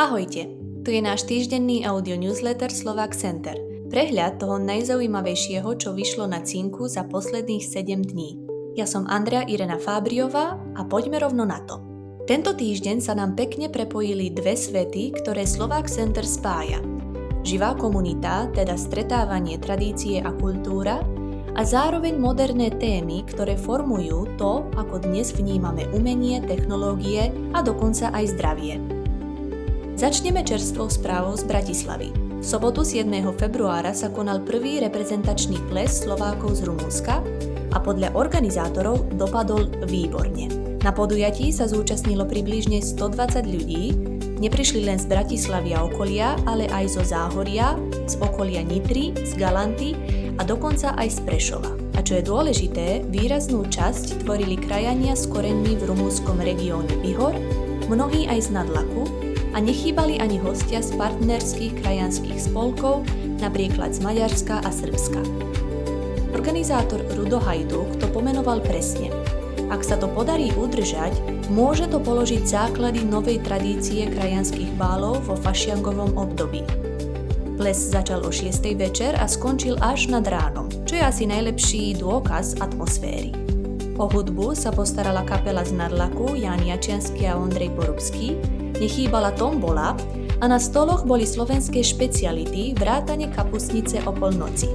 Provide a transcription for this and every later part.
Ahojte, tu je náš týždenný audio newsletter Slovak Center. Prehľad toho najzaujímavejšieho, čo vyšlo na Cinku za posledných 7 dní. Ja som Andrea Irena Fábriová a poďme rovno na to. Tento týždeň sa nám pekne prepojili dve svety, ktoré Slovak Center spája. Živá komunita, teda stretávanie tradície a kultúra, a zároveň moderné témy, ktoré formujú to, ako dnes vnímame umenie, technológie a dokonca aj zdravie. Začneme čerstvou správou z Bratislavy. V sobotu 7. februára sa konal prvý reprezentačný ples Slovákov z Rumunska a podľa organizátorov dopadol výborne. Na podujatí sa zúčastnilo približne 120 ľudí, neprišli len z Bratislavy a okolia, ale aj zo Záhoria, z okolia Nitry, z Galanty a dokonca aj z Prešova. A čo je dôležité, výraznú časť tvorili krajania s koreňmi v rumunskom regióne Bihor, mnohí aj z Nadlaku, a nechýbali ani hostia z partnerských krajanských spolkov, napríklad z Maďarska a Srbska. Organizátor Rudo Hajduk to pomenoval presne. Ak sa to podarí udržať, môže to položiť základy novej tradície krajanských bálov vo fašiangovom období. Ples začal o 6. večer a skončil až nad ránom, čo je asi najlepší dôkaz atmosféry. O hudbu sa postarala kapela z Nadlaku Ján Jačiansky a Ondrej Porubský, nechýbala tombola a na stoloch boli slovenské špeciality vrátane kapustnice o polnoci.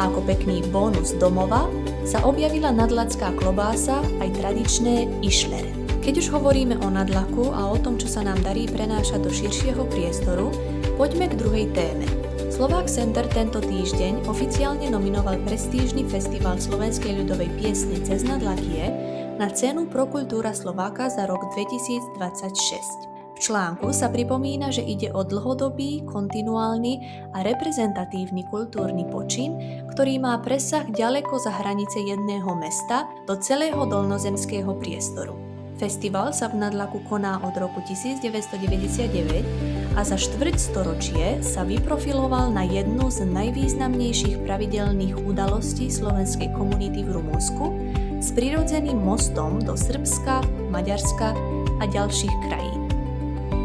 A ako pekný bónus domova sa objavila nadlacká klobása aj tradičné išlere. Keď už hovoríme o Nadlaku a o tom, čo sa nám darí prenášať do širšieho priestoru, poďme k druhej téme. Slovak Center tento týždeň oficiálne nominoval prestížny festival slovenskej ľudovej piesne Cez Nadlakie na cenu Prokultúra Slováka za rok 2026. V článku sa pripomína, že ide o dlhodobý, kontinuálny a reprezentatívny kultúrny počin, ktorý má presah ďaleko za hranice jedného mesta do celého dolnozemského priestoru. Festival sa v Nadlaku koná od roku 1999 a za štvrťstoročie sa vyprofiloval na jednu z najvýznamnejších pravidelných udalostí slovenskej komunity v Rumunsku s prirodzeným mostom do Srbska, Maďarska a ďalších krajín.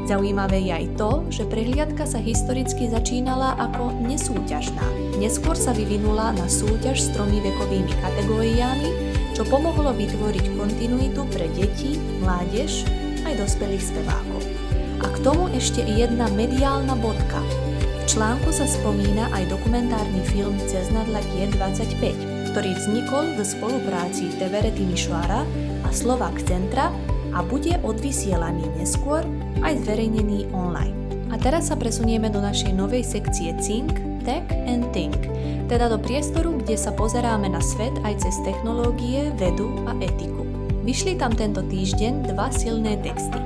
Zaujímavé je aj to, že prehliadka sa historicky začínala ako nesúťažná. Neskôr sa vyvinula na súťaž s 3 vekovými kategóriami, čo pomohlo vytvoriť kontinuitu pre deti, mládež aj dospelých spevákov. A k tomu ešte jedna mediálna bodka. V článku sa spomína aj dokumentárny film Cez Nadlakie 25, ktorý vznikol v spolupráci TVR Timișoara a Slovak Centra a bude odvysielaný neskôr aj zverejnený online. A teraz sa presunieme do našej novej sekcie Cink, Tech and Think, teda do priestoru, kde sa pozeráme na svet aj cez technológie, vedu a etiku. Vyšli tam tento týždeň 2 silné texty.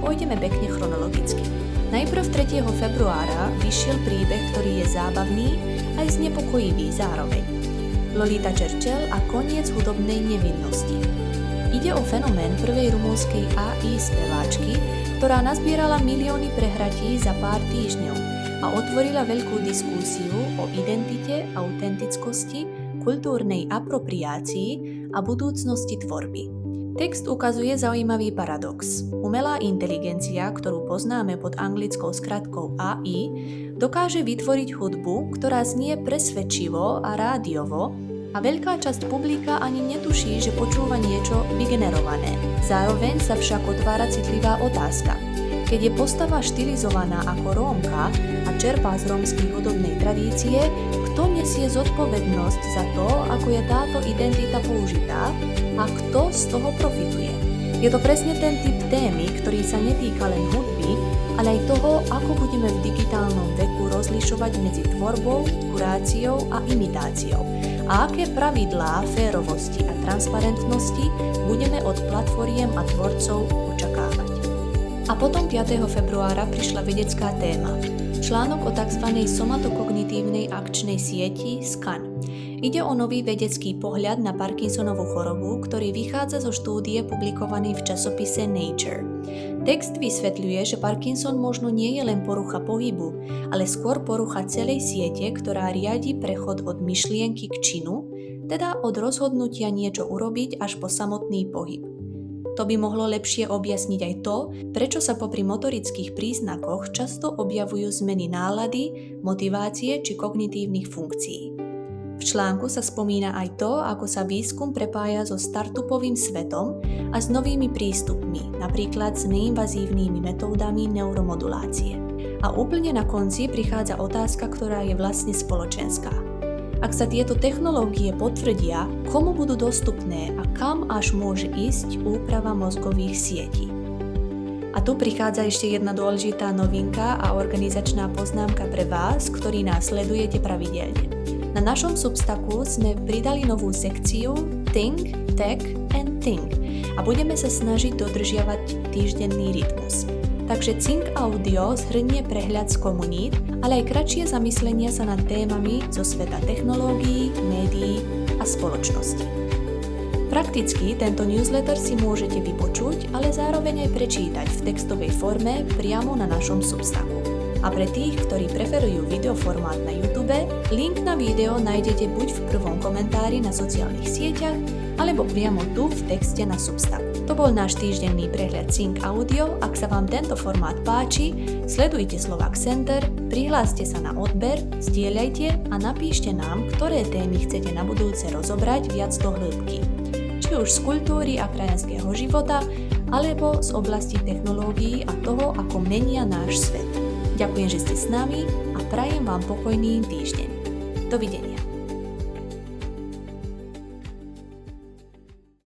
Pôjdeme pekne chronologicky. Najprv 3. februára vyšiel príbeh, ktorý je zábavný aj znepokojivý zároveň. Lolita Čerčel a koniec hudobnej nevinnosti. Ide o fenomén prvej rumunskej AI speváčky, ktorá nazbierala milióny prehratí za pár týždňov a otvorila veľkú diskusiu o identite, autentickosti, kultúrnej apropriácii a budúcnosti tvorby. Text ukazuje zaujímavý paradox. Umelá inteligencia, ktorú poznáme pod anglickou skratkou AI, dokáže vytvoriť hudbu, ktorá znie presvedčivo a rádiovo, a veľká časť publika ani netuší, že počúva niečo vygenerované. Zároveň sa však otvára citlivá otázka. Keď je postava štilizovaná ako Rómka a čerpá z rómskej hudobnej tradície, kto nesie zodpovednosť za to, ako je táto identita použitá a kto z toho profituje? Je to presne ten typ témy, ktorý sa netýka len hudby, ale aj toho, ako budeme v digitálnom veku rozlišovať medzi tvorbou, kuráciou a imitáciou. A aké pravidlá férovosti a transparentnosti budeme od platformiem a tvorcov očakávať. A potom 5. februára prišla vedecká téma. Článok o tzv. Somatokognitívnej akčnej sieti SCAN. Ide o nový vedecký pohľad na Parkinsonovú chorobu, ktorý vychádza zo štúdie publikovanej v časopise Nature. Text vysvetľuje, že Parkinson možno nie je len porucha pohybu, ale skôr porucha celej siete, ktorá riadi prechod od myšlienky k činu, teda od rozhodnutia niečo urobiť až po samotný pohyb. To by mohlo lepšie objasniť aj to, prečo sa popri motorických príznakoch často objavujú zmeny nálady, motivácie či kognitívnych funkcií. V článku sa spomína aj to, ako sa výskum prepája so startupovým svetom a s novými prístupmi, napríklad s neinvazívnymi metódami neuromodulácie. A úplne na konci prichádza otázka, ktorá je vlastne spoločenská. Ak sa tieto technológie potvrdia, komu budú dostupné a kam až môže ísť úprava mozgových sietí? A tu prichádza ešte jedna dôležitá novinka a organizačná poznámka pre vás, ktorí nás sledujete pravidelne. Na našom Substacku sme pridali novú sekciu Think, Tech and Think a budeme sa snažiť dodržiavať týždenný rytmus. Takže Think Audio zhrnie prehľad z komunít, ale aj kratšie zamyslenia sa nad témami zo sveta technológií, médií a spoločnosti. Prakticky tento newsletter si môžete vypočuť, ale zároveň aj prečítať v textovej forme priamo na našom Substacku. A pre tých, ktorí preferujú videoformát na YouTube, link na video nájdete buď v prvom komentári na sociálnych sieťach, alebo priamo tu v texte na Substacku. To bol náš týždenný prehľad Think Audio. Ak sa vám tento formát páči, sledujte Slovak Center, prihláste sa na odber, zdieľajte a napíšte nám, ktoré témy chcete na budúce rozobrať viac do hĺbky. Či už z kultúry a krajanského života, alebo z oblasti technológií a toho, ako menia náš svet. Ďakujem, že ste s nami a prajem vám pokojný týždeň. Dovidenia.